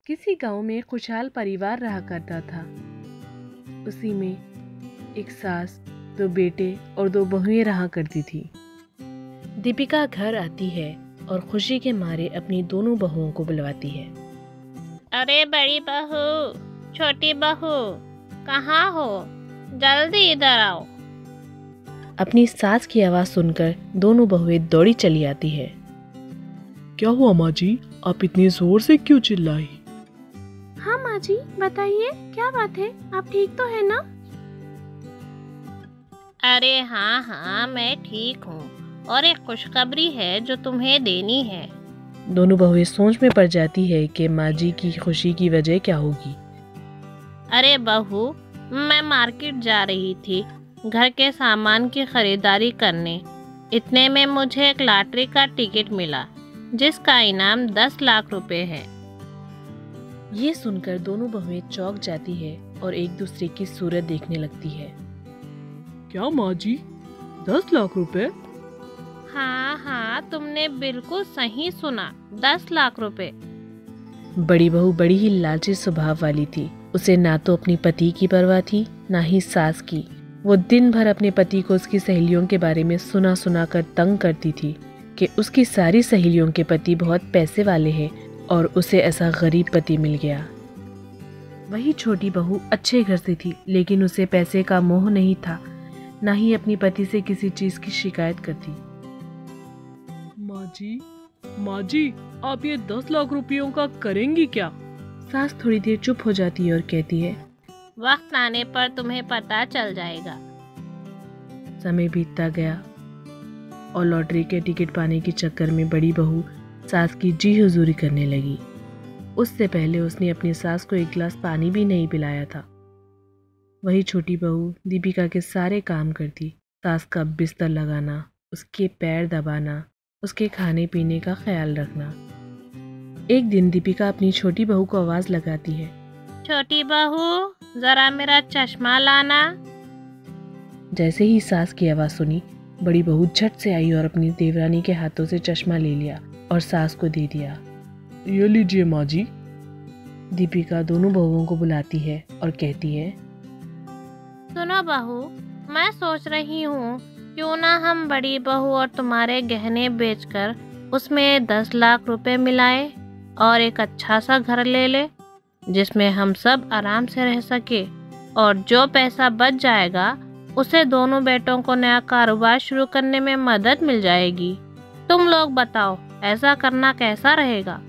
किसी गांव में खुशहाल परिवार रहा करता था। उसी में एक सास, दो बेटे और दो बहुएं रहा करती थी। दीपिका घर आती है और खुशी के मारे अपनी दोनों बहुओं को बुलवाती है। अरे बड़ी बहू, छोटी बहू, कहाँ हो? जल्दी इधर आओ। अपनी सास की आवाज़ सुनकर दोनों बहुएं दौड़ी चली आती है। क्या हुआ माँ जी, आप इतनी जोर से क्यों चिल्लाई? हाँ माँ जी, बताइए क्या बात है, आप ठीक तो है ना? अरे हाँ, मैं ठीक हूँ और एक खुशखबरी है जो तुम्हें देनी है। दोनों बहुएं सोच में पड़ जाती है कि माँ जी की खुशी की वजह क्या होगी। अरे बहू, मैं मार्केट जा रही थी घर के सामान की खरीदारी करने। इतने में मुझे एक लॉटरी का टिकट मिला जिसका इनाम 10 लाख रुपए है। ये सुनकर दोनों बहुएं चौंक जाती है और एक दूसरे की सूरत देखने लगती है। क्या माँ जी, 10 लाख रुपए? हाँ, तुमने बिल्कुल सही सुना, 10 लाख रुपए। बड़ी बहू बड़ी ही लालची स्वभाव वाली थी। उसे ना तो अपनी पति की परवाह थी, ना ही सास की। वो दिन भर अपने पति को उसकी सहेलियों के बारे में सुना कर तंग करती थी कि उसकी सारी सहेलियों के पति बहुत पैसे वाले हैं और उसे ऐसा गरीब पति मिल गया। वही छोटी बहू अच्छे घर से थी, लेकिन उसे पैसे का मोह नहीं था, ना ही अपनी पति से किसी चीज की शिकायत करती। माँ जी, आप ये 10 लाख रुपयों का करेंगी क्या? सास थोड़ी देर चुप हो जाती है और कहती है, वक्त आने पर तुम्हें पता चल जाएगा। समय बीतता गया और लॉटरी के टिकट पाने के चक्कर में बड़ी बहू सास की जी हुजूरी करने लगी। उससे पहले उसने अपनी सास को एक गिलास पानी भी नहीं पिलाया था। वही छोटी बहू दीपिका के सारे काम करती। सास का बिस्तर लगाना, उसके पैर दबाना, उसके खाने पीने का ख्याल रखना। एक दिन दीपिका अपनी छोटी बहू को आवाज लगाती है, छोटी बहू, जरा मेरा चश्मा लाना। जैसे ही सास की आवाज सुनी, बड़ी बहू झट से आई और अपनी देवरानी के हाथों से चश्मा ले लिया और सास को दे दिया। ये लीजिए माँ जी। दीपिका दोनों बहुओं को बुलाती है और कहती है, सुनो बहू, मैं सोच रही हूँ क्यों ना हम बड़ी बहू और तुम्हारे गहने बेचकर उसमें 10 लाख रुपए मिलाए और एक अच्छा सा घर ले ले जिसमें हम सब आराम से रह सके, और जो पैसा बच जाएगा उसे दोनों बेटों को नया कारोबार शुरू करने में मदद मिल जाएगी। तुम लोग बताओ, ऐसा करना कैसा रहेगा?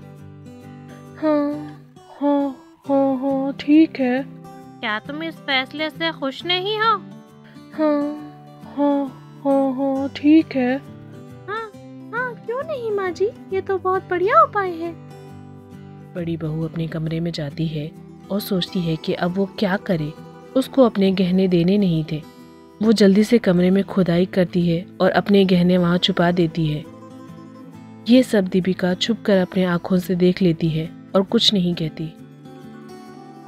हाँ, ठीक है। क्या तुम इस फैसले से खुश नहीं हो? हाँ, ठीक है। हाँ, क्यों नहीं माँ जी, ये तो बहुत बढ़िया उपाय है। बड़ी बहू अपने कमरे में जाती है और सोचती है कि अब वो क्या करे। उसको अपने गहने देने नहीं थे। वो जल्दी से कमरे में खुदाई करती है और अपने गहने वहाँ छुपा देती है। ये सब दीपिका छुप कर अपने आँखों से देख लेती है और कुछ नहीं कहती।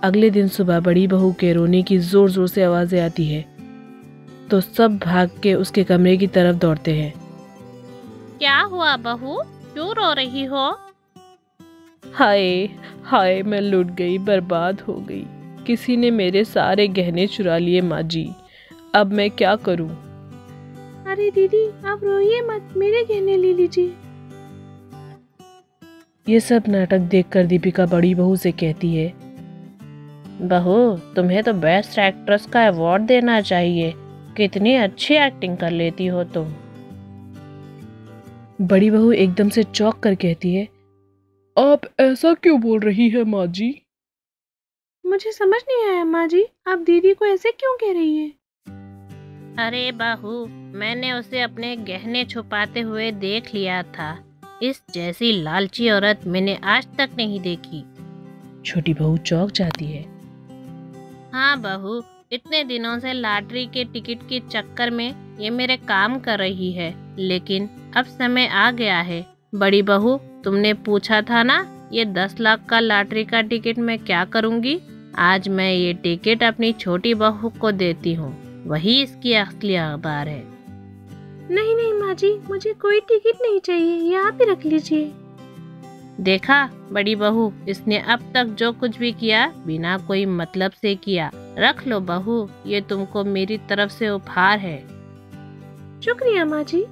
अगले दिन सुबह बड़ी बहू के रोने की जोर जोर से आवाजें आती है तो सब भाग के उसके कमरे की तरफ दौड़ते हैं। क्या हुआ बहू, क्यों रो रही हो? हाय, मैं लुट गई, बर्बाद हो गई। किसी ने मेरे सारे गहने चुरा लिए माँ जी। अब मैं क्या करूं? अरे दीदी, आप रोइए मत, मेरे गहने ले लीजिए। ये सब नाटक देखकर दीपिका बड़ी बहू से कहती है, बहू, तुम्हें तो बेस्ट एक्ट्रेस का अवार्ड देना चाहिए। कितनी अच्छी एक्टिंग कर लेती हो तुम। बड़ी बहू एकदम से चौंक कर कहती है, आप ऐसा क्यों बोल रही है माँ जी? मुझे समझ नहीं आया माँ जी, आप दीदी को ऐसे क्यों कह रही हैं? अरे बहू, मैंने उसे अपने गहने छुपाते हुए देख लिया था। इस जैसी लालची औरत मैंने आज तक नहीं देखी। छोटी बहू चौंक जाती है। हाँ बहू, इतने दिनों से लॉटरी के टिकट के चक्कर में ये मेरे काम कर रही है, लेकिन अब समय आ गया है। बड़ी बहू, तुमने पूछा था ना ये 10 लाख का लॉटरी का टिकट मैं क्या करूँगी? आज मैं ये टिकट अपनी छोटी बहू को देती हूँ, वही इसकी असली अखबार है। नहीं माँ जी, मुझे कोई टिकट नहीं चाहिए, ये आप ही रख लीजिए। देखा बड़ी बहू, इसने अब तक जो कुछ भी किया बिना कोई मतलब से किया। रख लो बहू, ये तुमको मेरी तरफ से उपहार है। शुक्रिया माँ जी।